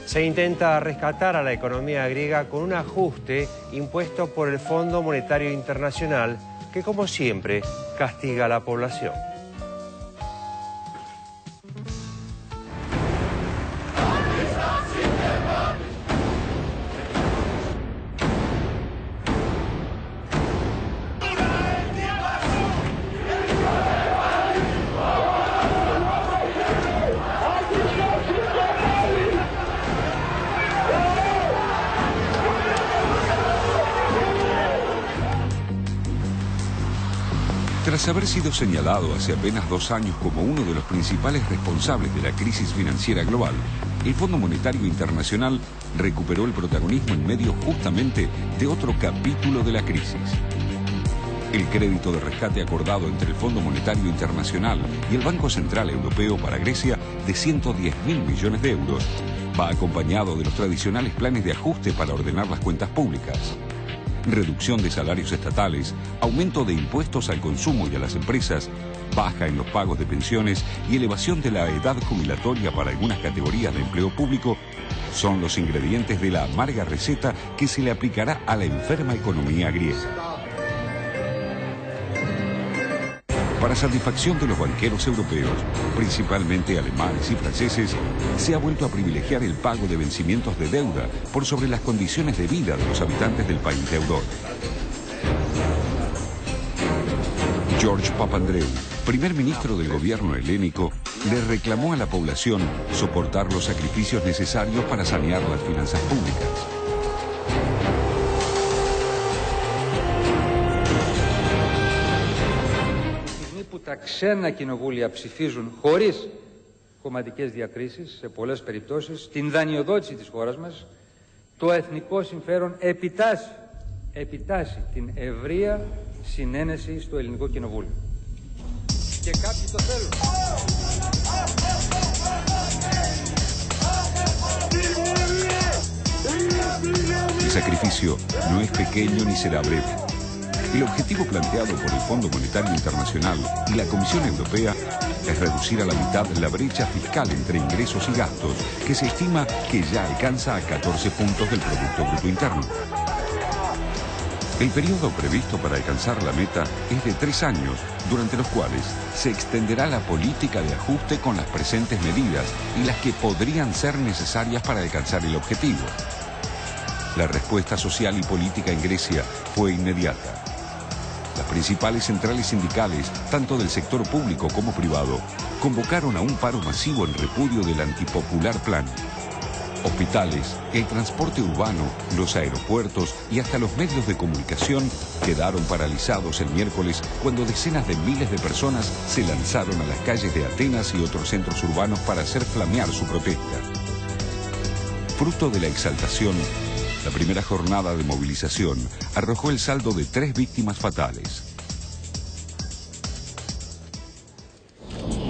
Se intenta rescatar a la economía griega con un ajuste impuesto por el Fondo Monetario Internacional, que como siempre castiga a la población. Tras haber sido señalado hace apenas 2 años como uno de los principales responsables de la crisis financiera global, el Fondo Monetario Internacional recuperó el protagonismo en medio justamente de otro capítulo de la crisis. El crédito de rescate acordado entre el Fondo Monetario Internacional y el Banco Central Europeo para Grecia de 110.000 millones de euros va acompañado de los tradicionales planes de ajuste para ordenar las cuentas públicas. Reducción de salarios estatales, aumento de impuestos al consumo y a las empresas, baja en los pagos de pensiones y elevación de la edad jubilatoria para algunas categorías de empleo público son los ingredientes de la amarga receta que se le aplicará a la enferma economía griega. Para satisfacción de los banqueros europeos, principalmente alemanes y franceses, se ha vuelto a privilegiar el pago de vencimientos de deuda por sobre las condiciones de vida de los habitantes del país deudor. George Papandreou, primer ministro del gobierno helénico, le reclamó a la población soportar los sacrificios necesarios para sanear las finanzas públicas. Που τα ξένα κοινοβούλια ψηφίζουν χωρίς κομματικές διακρίσεις, σε πολλές περιπτώσεις, την δανειοδότηση της χώρας μας, το εθνικό συμφέρον επιτάσσει την ευρεία συνένεση στο ελληνικό κοινοβούλιο. Και κάποιοι το θέλουν. El sacrificio no es pequeño ni será breve. El objetivo planteado por el Fondo Monetario Internacional y la Comisión Europea es reducir a la mitad la brecha fiscal entre ingresos y gastos, que se estima que ya alcanza a 14 puntos del Producto Bruto Interno. El periodo previsto para alcanzar la meta es de 3 años, durante los cuales se extenderá la política de ajuste con las presentes medidas y las que podrían ser necesarias para alcanzar el objetivo. La respuesta social y política en Grecia fue inmediata. Las principales centrales sindicales, tanto del sector público como privado, convocaron a un paro masivo en repudio del antipopular plan. Hospitales, el transporte urbano, los aeropuertos y hasta los medios de comunicación quedaron paralizados el miércoles cuando decenas de miles de personas se lanzaron a las calles de Atenas y otros centros urbanos para hacer flamear su protesta. Fruto de la exaltación, la primera jornada de movilización arrojó el saldo de 3 víctimas fatales.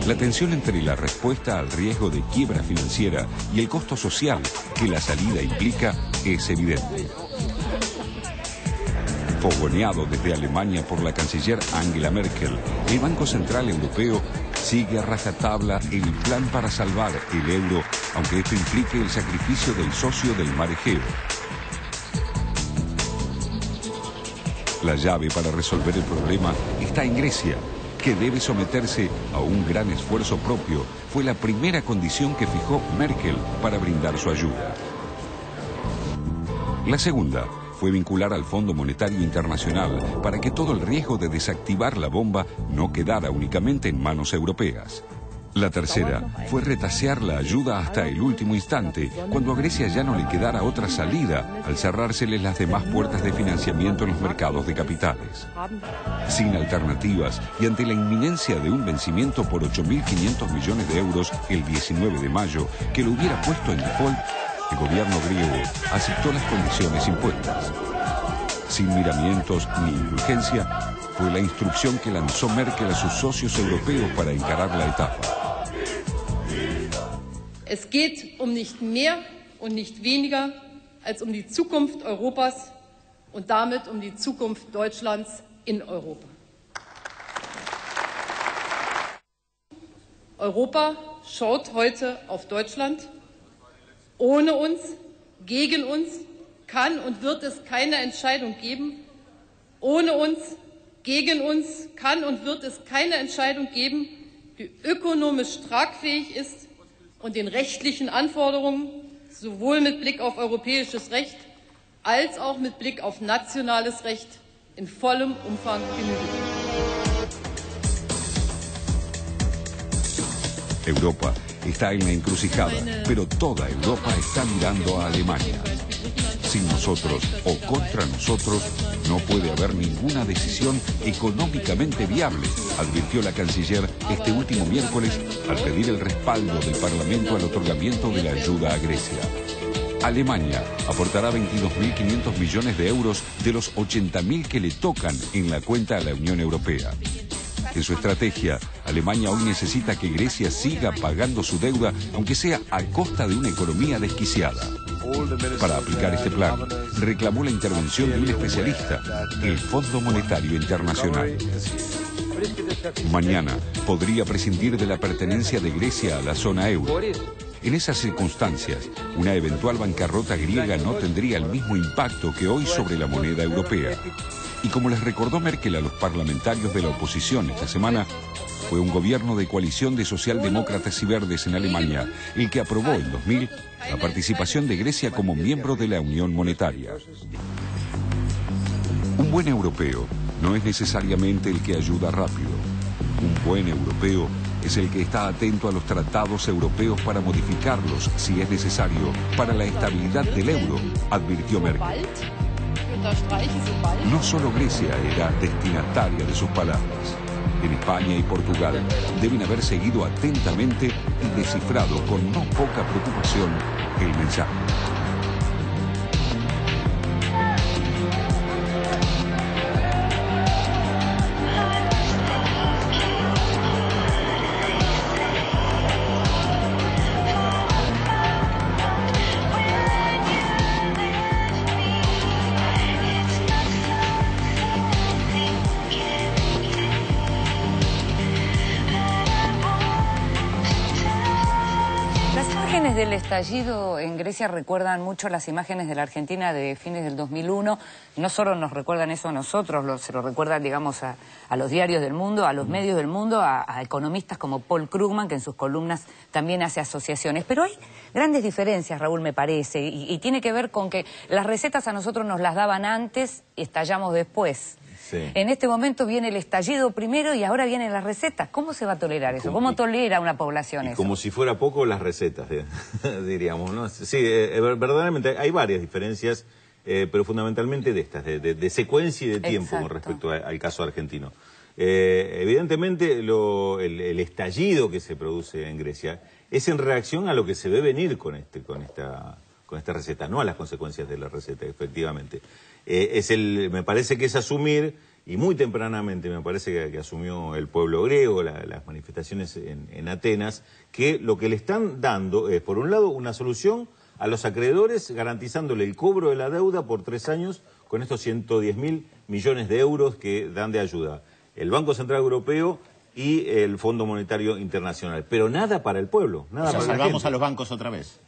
La tensión entre la respuesta al riesgo de quiebra financiera y el costo social que la salida implica es evidente. Fogoneado desde Alemania por la canciller Angela Merkel, el Banco Central Europeo sigue a rajatabla el plan para salvar el euro, aunque esto implique el sacrificio del socio del mar Egeo. La llave para resolver el problema está en Grecia, que debe someterse a un gran esfuerzo propio. Fue la primera condición que fijó Merkel para brindar su ayuda. La segunda fue vincular al Fondo Monetario Internacional para que todo el riesgo de desactivar la bomba no quedara únicamente en manos europeas. La tercera fue retasear la ayuda hasta el último instante, cuando a Grecia ya no le quedara otra salida al cerrárseles las demás puertas de financiamiento en los mercados de capitales. Sin alternativas y ante la inminencia de un vencimiento por 8.500 millones de euros el 19 de mayo, que lo hubiera puesto en default, el gobierno griego aceptó las condiciones impuestas. Sin miramientos ni indulgencia, fue la instrucción que lanzó Merkel a sus socios europeos para encarar la etapa. Es geht nicht mehr und nicht weniger als die Zukunft Europas und damit die Zukunft Deutschlands in Europa. Europa schaut heute auf Deutschland Ohne uns, gegen uns, kann und wird es keine Entscheidung geben. Ohne uns, gegen uns, kann und wird es keine Entscheidung geben, die ökonomisch tragfähig ist und den rechtlichen Anforderungen sowohl mit Blick auf europäisches Recht als auch mit Blick auf nationales Recht in vollem Umfang genügt. Europa está en la encrucijada, pero toda Europa está mirando a Alemania. Sin nosotros o contra nosotros no puede haber ninguna decisión económicamente viable, advirtió la canciller este último miércoles al pedir el respaldo del Parlamento al otorgamiento de la ayuda a Grecia. Alemania aportará 22.500 millones de euros de los 80.000 que le tocan en la cuenta a la Unión Europea. En su estrategia, Alemania hoy necesita que Grecia siga pagando su deuda, aunque sea a costa de una economía desquiciada. Para aplicar este plan, reclamó la intervención de un especialista, el Fondo Monetario Internacional. Mañana podría prescindir de la pertenencia de Grecia a la zona euro. En esas circunstancias, una eventual bancarrota griega no tendría el mismo impacto que hoy sobre la moneda europea. Y como les recordó Merkel a los parlamentarios de la oposición esta semana, fue un gobierno de coalición de socialdemócratas y verdes en Alemania el que aprobó en 2000 la participación de Grecia como miembro de la Unión Monetaria. Un buen europeo no es necesariamente el que ayuda rápido. Un buen europeo es el que está atento a los tratados europeos para modificarlos, si es necesario, para la estabilidad del euro, advirtió Merkel. No solo Grecia era destinataria de sus palabras. En España y Portugal deben haber seguido atentamente y descifrado con no poca preocupación el mensaje. Del estallido en Grecia recuerdan mucho las imágenes de la Argentina de fines del 2001. No solo nos recuerdan eso a nosotros, se lo recuerdan, digamos, a los diarios del mundo, a los medios del mundo, a economistas como Paul Krugman, que en sus columnas también hace asociaciones. Pero hay grandes diferencias, Raúl, me parece, y tiene que ver con que las recetas a nosotros nos las daban antes y estallamos después. Sí. En este momento viene el estallido primero y ahora vienen las recetas. ¿Cómo se va a tolerar eso? ¿Cómo tolera una población eso? Como si fuera poco las recetas, diríamos, ¿no? Sí, verdaderamente hay varias diferencias, pero fundamentalmente de estas, de secuencia y de tiempo. Exacto. Con respecto al caso argentino. Evidentemente el estallido que se produce en Grecia es en reacción a lo que se ve venir con esta receta, no a las consecuencias de la receta, efectivamente. Me parece que es asumir, y muy tempranamente me parece que asumió el pueblo griego, las manifestaciones en Atenas, que lo que le están dando es, por un lado, una solución a los acreedores, garantizándole el cobro de la deuda por 3 años con estos 110.000 millones de euros que dan de ayuda el Banco Central Europeo y el Fondo Monetario Internacional. Pero nada para el pueblo. Nada, o sea, para salvamos a los bancos otra vez.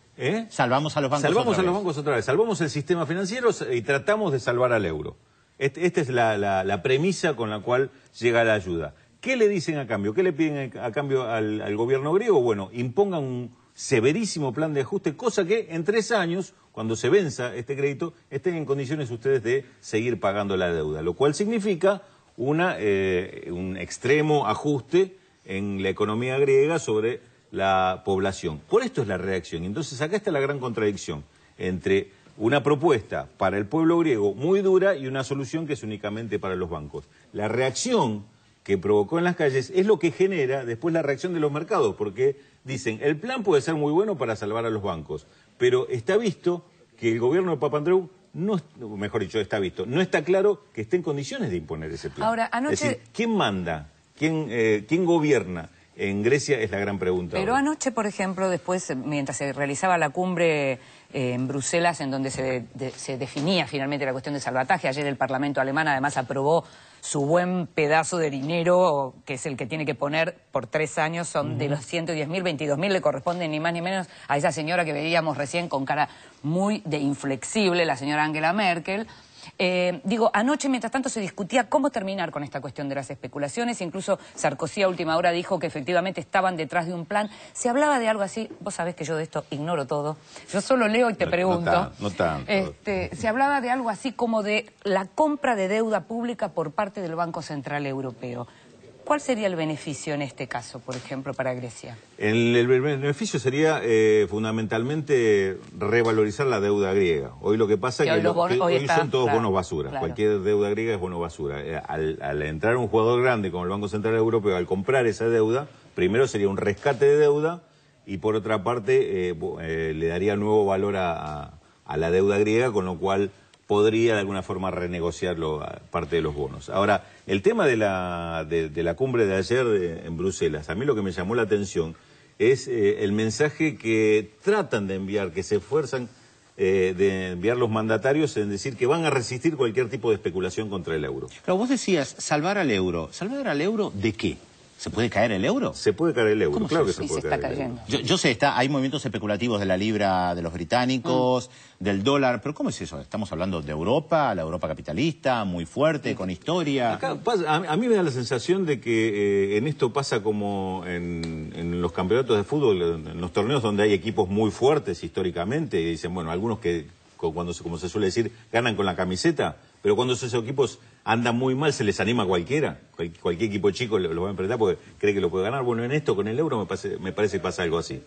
Salvamos a los bancos otra vez. Salvamos el sistema financiero y tratamos de salvar al euro. Esta es la premisa con la cual llega la ayuda. ¿Qué le dicen a cambio? ¿Qué le piden a cambio al gobierno griego? Bueno, impongan un severísimo plan de ajuste, cosa que en 3 años, cuando se venza este crédito, estén en condiciones ustedes de seguir pagando la deuda, lo cual significa un extremo ajuste en la economía griega sobre la población. Por esto es la reacción. Entonces acá está la gran contradicción entre una propuesta para el pueblo griego muy dura y una solución que es únicamente para los bancos. La reacción que provocó en las calles es lo que genera después la reacción de los mercados, porque dicen, el plan puede ser muy bueno para salvar a los bancos, pero está visto que el gobierno de Papandreou no está claro que esté en condiciones de imponer ese plan. Ahora, anoche... Es decir, ¿quién manda? ¿Quién gobierna? En Grecia es la gran pregunta. Pero ahora. Anoche, por ejemplo, después, mientras se realizaba la cumbre en Bruselas, en donde se definía finalmente la cuestión de salvataje, ayer el Parlamento alemán además aprobó su buen pedazo de dinero, que es el que tiene que poner por 3 años, son de los 110.000, 22.000 le corresponden ni más ni menos a esa señora que veíamos recién con cara muy de inflexible, la señora Angela Merkel. Anoche, mientras tanto, se discutía cómo terminar con esta cuestión de las especulaciones. Incluso Sarkozy a última hora dijo que efectivamente estaban detrás de un plan. Se hablaba de algo así, vos sabés que yo de esto ignoro todo. Yo solo leo y te pregunto. No tanto. Se hablaba de algo así como de la compra de deuda pública por parte del Banco Central Europeo. ¿Cuál sería el beneficio en este caso, por ejemplo, para Grecia? El beneficio sería fundamentalmente revalorizar la deuda griega. Hoy lo que pasa es que hoy son todos bonos basura. Claro. Cualquier deuda griega es bono basura. Al entrar un jugador grande como el Banco Central Europeo, al comprar esa deuda, primero sería un rescate de deuda y por otra parte le daría nuevo valor a la deuda griega, con lo cual podría de alguna forma renegociarlo parte de los bonos. Ahora, el tema de la cumbre de ayer en Bruselas, a mí lo que me llamó la atención es el mensaje que tratan de enviar, que se esfuerzan de enviar los mandatarios, en decir que van a resistir cualquier tipo de especulación contra el euro. Pero vos decías, salvar al euro. ¿Salvar al euro de qué? ¿Se puede caer el euro? Se puede caer el euro, claro que se puede caer el euro. Yo sé, hay movimientos especulativos de la libra de los británicos, del dólar, pero ¿cómo es eso? Estamos hablando de Europa, la Europa capitalista, muy fuerte, con historia. Acá a mí me da la sensación de que en esto pasa como en los campeonatos de fútbol, en los torneos donde hay equipos muy fuertes históricamente, y dicen, bueno, algunos que, como se suele decir, ganan con la camiseta, pero cuando esos equipos andan muy mal, se les anima a cualquiera. Cualquier equipo chico lo va a enfrentar porque cree que lo puede ganar. Bueno, en esto, con el euro, me parece que pasa algo así.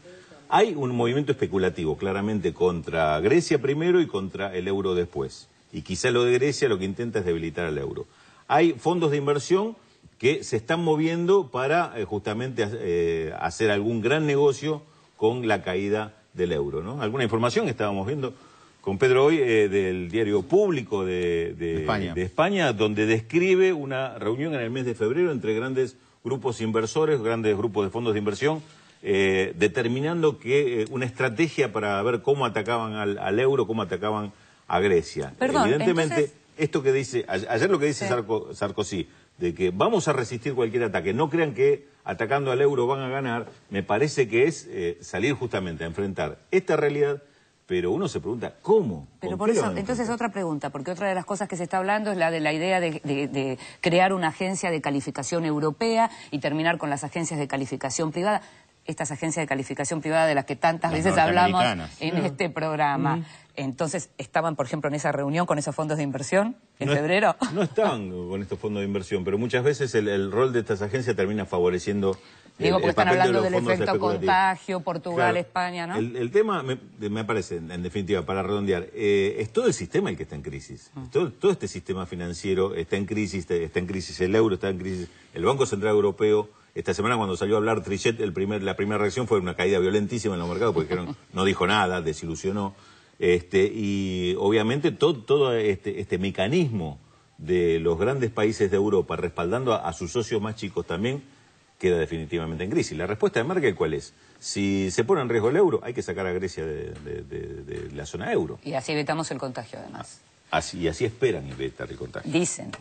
Hay un movimiento especulativo, claramente, contra Grecia primero y contra el euro después. Y quizá lo de Grecia lo que intenta es debilitar al euro. Hay fondos de inversión que se están moviendo para justamente hacer algún gran negocio con la caída del euro, ¿no? Alguna información que estábamos viendo con Pedro hoy del diario Público de España, donde describe una reunión en el mes de febrero entre grandes grupos inversores, grandes grupos de fondos de inversión, determinando que una estrategia para ver cómo atacaban al euro, cómo atacaban a Grecia. Perdón, evidentemente, entonces... esto que dice, ayer lo que dice Sarkozy, de que vamos a resistir cualquier ataque, no crean que atacando al euro van a ganar, me parece que es salir justamente a enfrentar esta realidad. Pero uno se pregunta, ¿cómo? Pero por eso, entonces otra pregunta, porque otra de las cosas que se está hablando es la idea de crear una agencia de calificación europea y terminar con las agencias de calificación privada. Estas agencias de calificación privada de las que tantas veces hablamos en este programa. Entonces, ¿estaban, por ejemplo, en esa reunión con esos fondos de inversión en febrero? No estaban con estos fondos de inversión, pero muchas veces el rol de estas agencias termina favoreciendo porque están hablando del efecto contagio, Portugal, claro, España, ¿no? El tema, me parece, en definitiva, para redondear, es todo el sistema el que está en crisis. Todo este sistema financiero está en crisis, el euro está en crisis, el Banco Central Europeo. Esta semana cuando salió a hablar Trichet, la primera reacción fue una caída violentísima en los mercados, porque no dijo nada, desilusionó. Y obviamente todo este mecanismo de los grandes países de Europa respaldando a sus socios más chicos también queda definitivamente en crisis. La respuesta de Merkel, ¿cuál es? Si se pone en riesgo el euro, hay que sacar a Grecia de la zona euro. Y así evitamos el contagio, además. Y así esperan evitar el contagio. Dicen.